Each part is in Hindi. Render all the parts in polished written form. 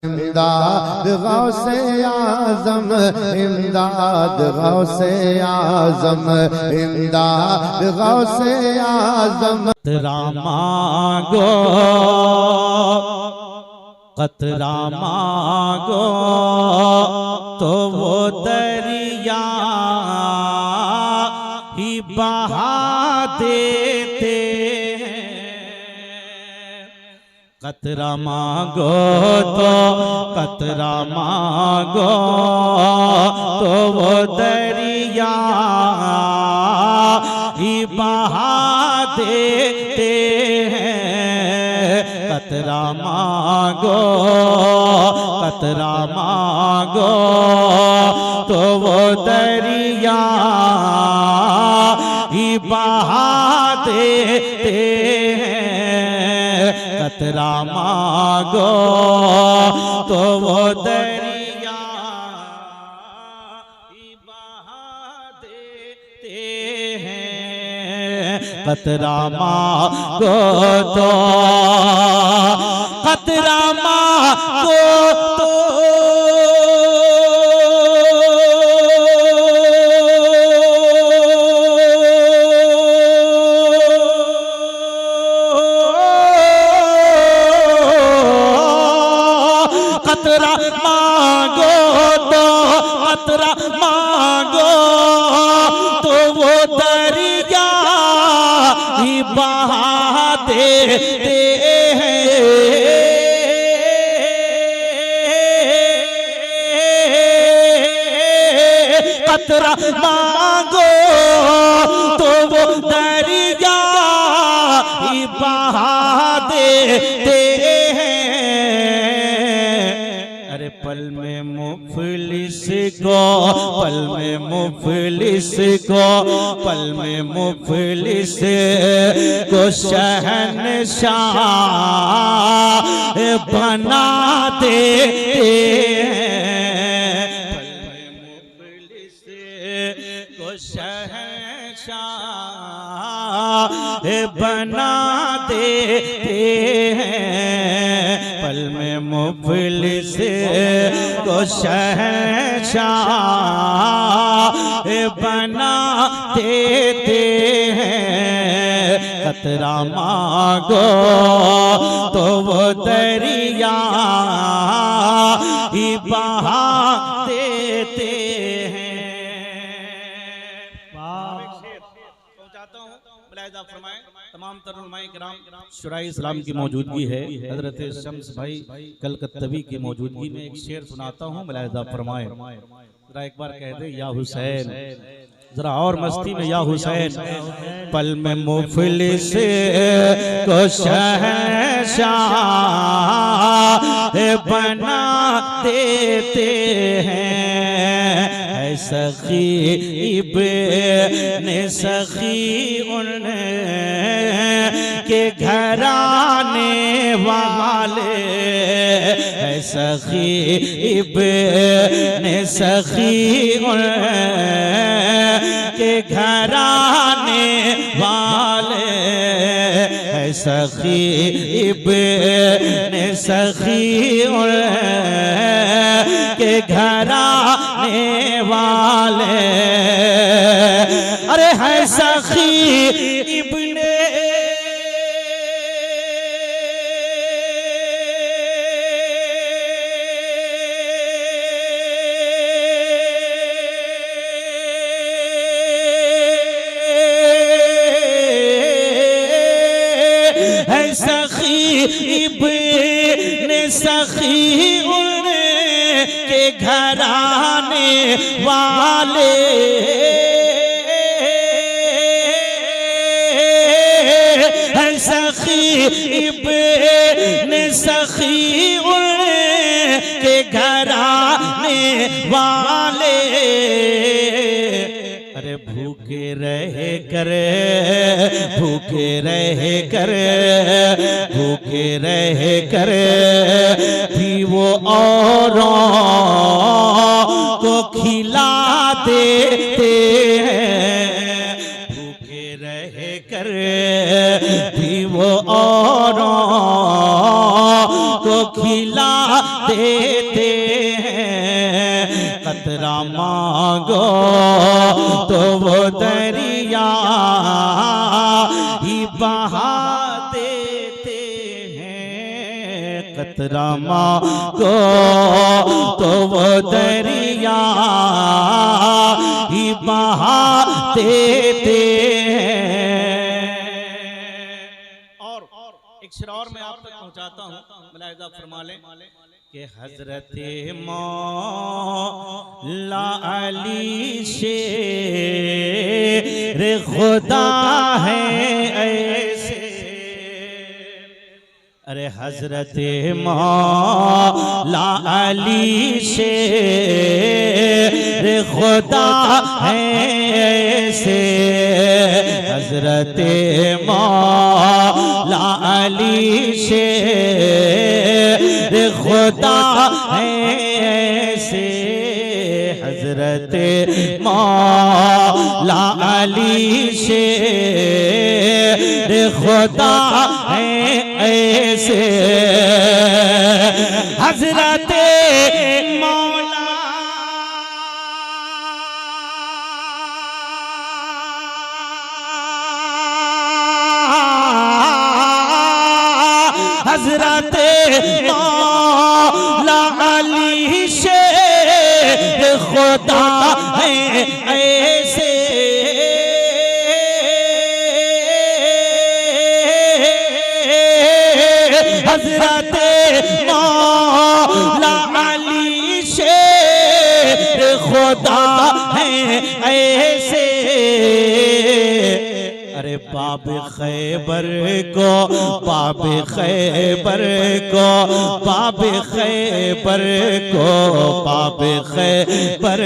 इमदाद गौसे आज़म, इमदाद गौसे आज़म, इमदाद गौसे आज़म। कतरा मांगो, कतरा मांगो तो वो दरिया ही बहा देते हैं। कतरा मांगो तो, कतरा मांगो तो वो दरिया ही बहा देते हैं। कतरा मांगो, कतरा मांगो तो वो दरिया ही बहा देते हैं। कतरा मांगो तो वो दरिया ही बहा देते हैं। कतरा मांगो तो, कतरा मांगो तो कतरा मांगो तो, कतरा मांगो तो वो दरिया ही बहा देते हैं। कतरा मांगो तो वो दरिया ही बहा देते हैं। अरे पल में मुफलिस को, पल में मुफलिस को, पल में मुफलिस को शहंशाह बना देते हैं। पल में मुफलिस को शहंशाह बना देते हैं। पल में मुफलिस को शहंशाह बना देते हैं। कतरा मांगो तो वो दरिया ही बहा देते हैं। मुलाहिज़ा फरमाएं, तमाम तर्जुमाए किराम शुराए इस्लाम की मौजूदगी है। हजरत शम्स भाई कलकत्तवी की मौजूदगी में एक शेर सुनाता हूँ, मुलाहिज़ा फरमाएं। जरा एक बार कह दे या हुसैन, जरा और मस्ती में या हुसैन। पल में मुफलिस को शहंशाह बना देते हैं। सखी इब्ने सखी उनके घराने वाले, सखी इब्ने सखी उनके घराने वाले, सखी इब्ने सखी उनके घराने वाले। अरे है सखी इब्ने है सखी इब्ने सखी उनके घराने वाले, है सखी इब्ने सखी उनके घराने वाले। अरे भूखे रहे करे, भूखे रहे करे, भूखे रहे करे भी वो औरों को खिला देते हैं। भूखे रहे करे भी वो औरों को खिला देते हैं, कतरा मांगो तो वो दरिया ही बहा देते हैं, कतरा मांगो तो वो दरिया ही बहा देते हैं। और एक शेर और मैं आप तक पहुंचाता हूं, मुलाहिजा फरमा लें कि हजरत मौला अली शेर खुदा है ऐसे, अरे हजरत मौला अली शेर खुदा है ऐसे, हजरत मौला अली शेर खुदा है ऐसे, हजरत मौला अली शेर खुदा है ऐसे, हजरत मौला हजरत मौला अली शेर खुदा है ऐसे, हजरत मौला अली शेर खुदा है ऐसे, अरे बाब खैबर को, बाब खैबर को, बाब खैबर को, बाब खैबर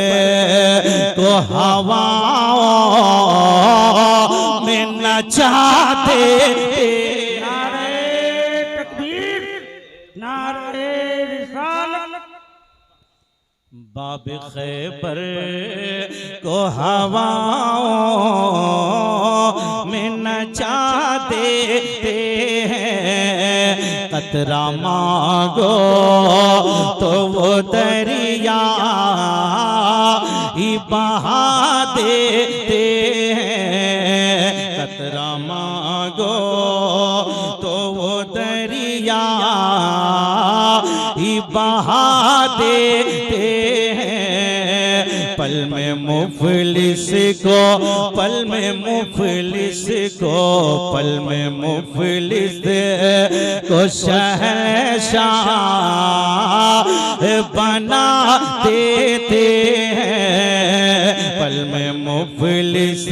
को हवाओं में नचाते, बाब खैबर को हवाओं में नचा देते हैं, कतरा मांगो तो वो दरिया ही बहा देते हैं, कतरा मांगो तो वो दरिया ही बहा देते हैं, पल में मुफलिस को, पल में मुफलिस को, पल में मुफलिस को शहंशाह बना देते हैं, पल में मुफलिस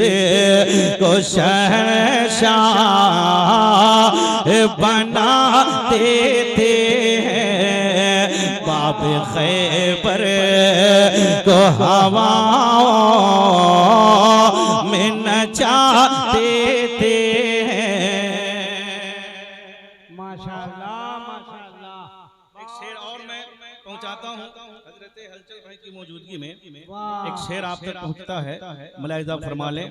को शहंशाह बना देते हैं, बाब खैबर को हवाओं में नचा देते हैं। माशाअल्लाह माशाअल्लाह। एक शेर और मैं पहुंचाता हूं हजरत हलचल भाई की मौजूदगी में, वाह। एक शेर आप तक पहुंचता है, मुलाहिजा फरमा लें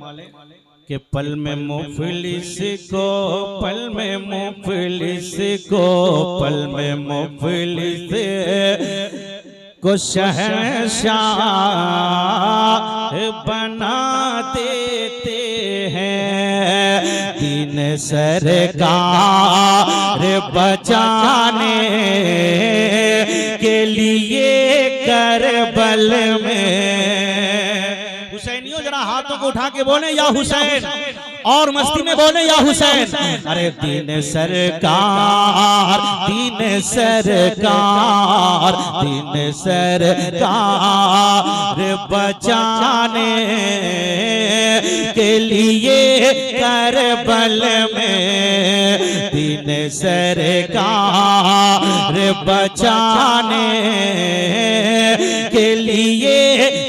कि पल में मुफलिस को, पल में मुफलिस को, पल में मुफलिस को शहंशाह बना देते हैं, दीन सरकार बचाने के लिए करबल में, हुसैनियों जरा हाथों को उठा के बोले या हुसैन, और मस्ती में बोले या हुसैन, अरे दीन सरकार, दीन सरकार, दीन सरकार बचाने के लिए करबल में, दीन सरकार बचाने के लिए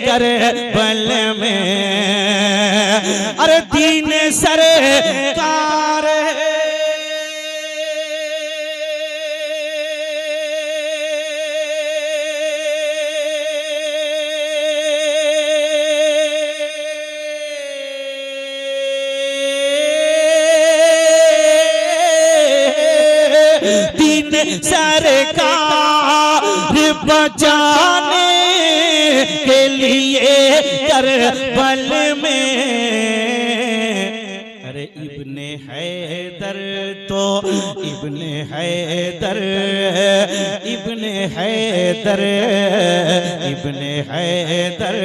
करबल में, अरे दीन सरकार दीन सरकार बचाने के लिए करबल में। अरे इब्ने हैदर तो इब्ने हैदर, इब्ने हैदर, इब्ने हैदर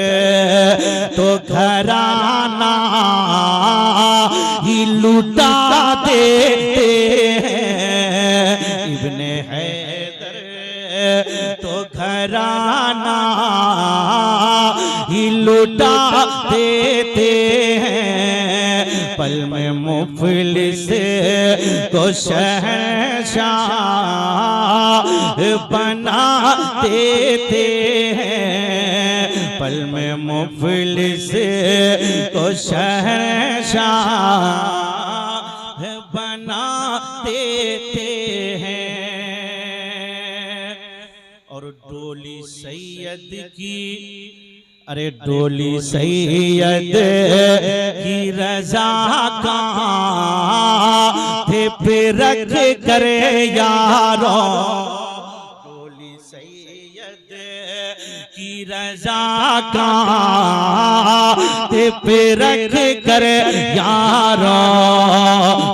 तो घराना ही लुटा देते हैं। इब्ने हैदर तो घराना ही लुटा देते हैं। पल में मुफलिस को शहंशाह बना देते हैं। पल में मुफलिस को शहंशाह बना देते हैं। और डोली सैयद की, अरे डोली सैयद की रजा का थे पे रख कर यारों। डोली सैयद की रजा का थे पे रख कर यारों।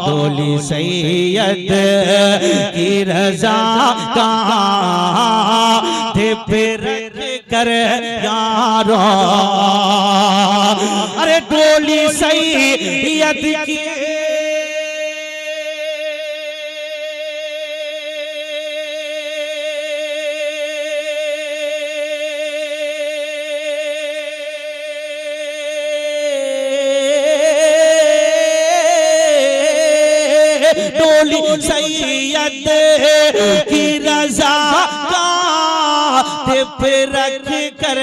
डोली सैयद की रजा का थे पे रख कर यारों। अरे डोली सैयद की डोली सैयद की रजा का पे रख कर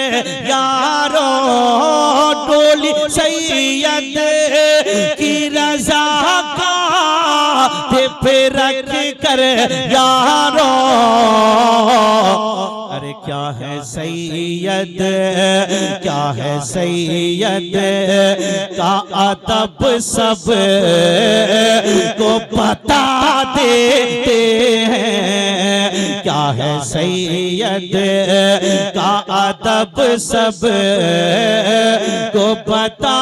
यारों। डोली सैयद की रजा का पे रख कर यारों। अरे क्या है सैयद, क्या है सैयद का अदब सब को बता देते हैं। क्या है सैयद का अदब सब को बता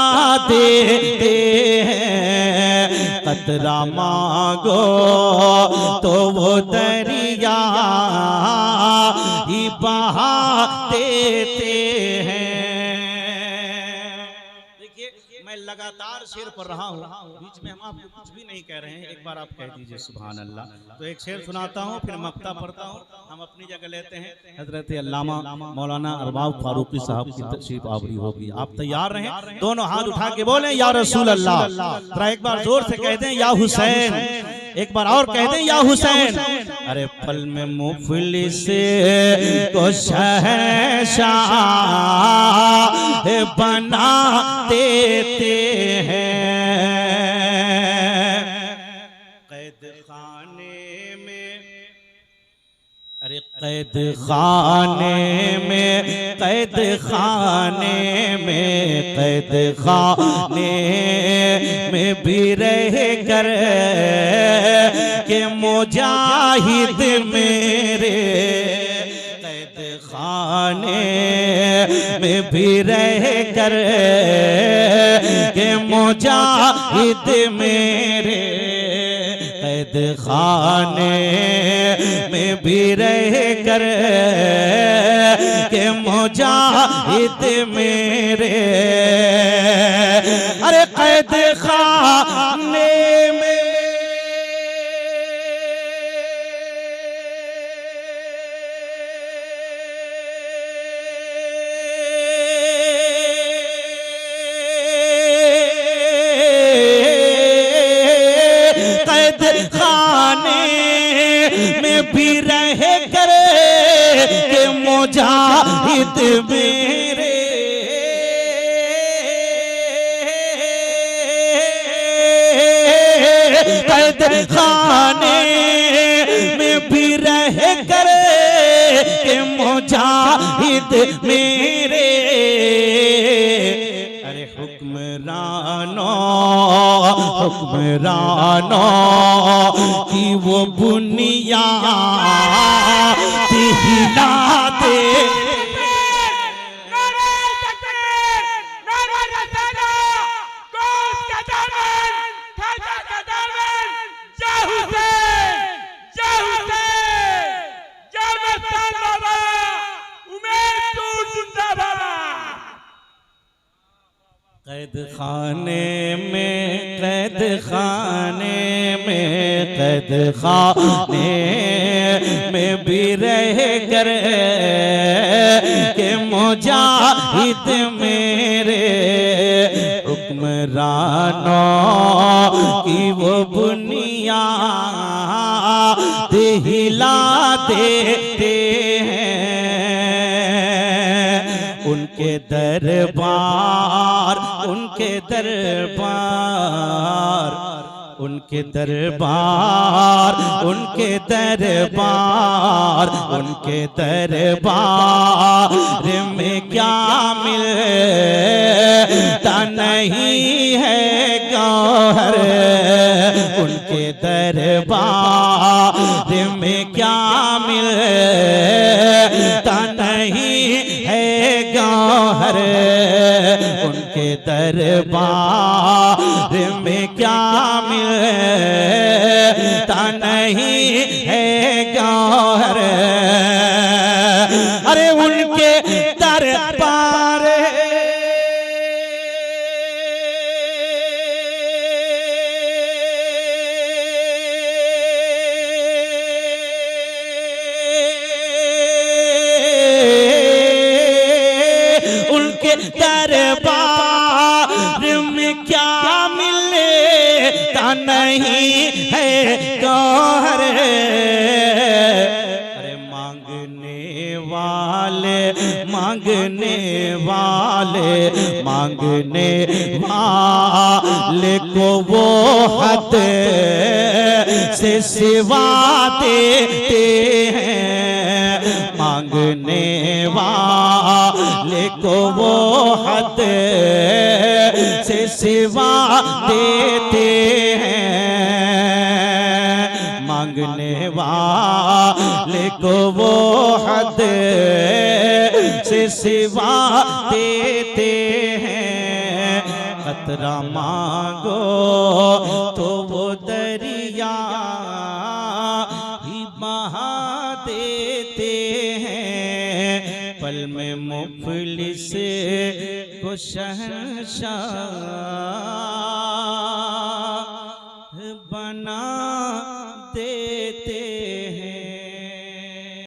देते हैं। कतरा मांगो तो वो दरिया ही बहा देते हैं। देखिए मैं लगातार शेर पढ़ रहा हूँ, बीच में हम आपको कुछ भी नहीं कह रहे हैं। एक बार आप कह दीजिए सुभान अल्लाह। तो एक शेर सुनाता हूँ, फिर मक्ता पढ़ता हूँ। हम अपनी जगह लेते हैं। हजरत अल्लामा मौलाना अरबाब फारूकी साहब की तशरीफ आवरी होगी। आप तैयार रहें, दोनों हाथ उठा के बोलें या रसूल अल्लाह। जरा एक बार जोर से कह दें या हुसैन। एक बार और कह दें या हुसैन। अरे पल में मुफलिस को शहंशाह बना देते हैं। कैद खाने में, अरे कैद खाने में, कैद खाने में, कैद खाने में भी रह कर के मुजाहिद मेरे। कैद खाने में भी रह कर के मुजाहिद मेरे। कैद खाने में भी रह कर के मुजाहिद मेरे। अरे कैद खाने में भी रह कर के मुजाहिद मेरे। कैद खाने में भी रह कर के मुजाहिद मेरे। अरे हुक्मरानों, हुक्मरानों की वो बुनियाद हिला कैद खाने में, कैद खाने में, कैद खाने में भी रह कर के मुजाहिद मेरे हुक्मरानों की वो बुनियाद हिला देते हैं। उनके दरबार, उनके दरबार, उनके दरबार, उनके दरबार, उनके दरबार में क्या मिलता नहीं है गौहर। उनके दरबार में क्या मिलता नहीं है गौहर। उनके दरबार में क्या मिलता नहीं है गौहर। अरे उनके दरबार उनके दरबार में क्या मिलता नहीं है गौहर। अरे मांगने वाले, मांगने वाले, मांगने वाले को वो हद से सिवा देते हैं। मांगने वाले को वो हद से सिवा देते हैं। मांगने वाले को वो हद से सिवा देते हैं। खतरा मांगो तो वो दरिया ही बहा देते हैं। पल में मुफलिस को शहंशाह बना देते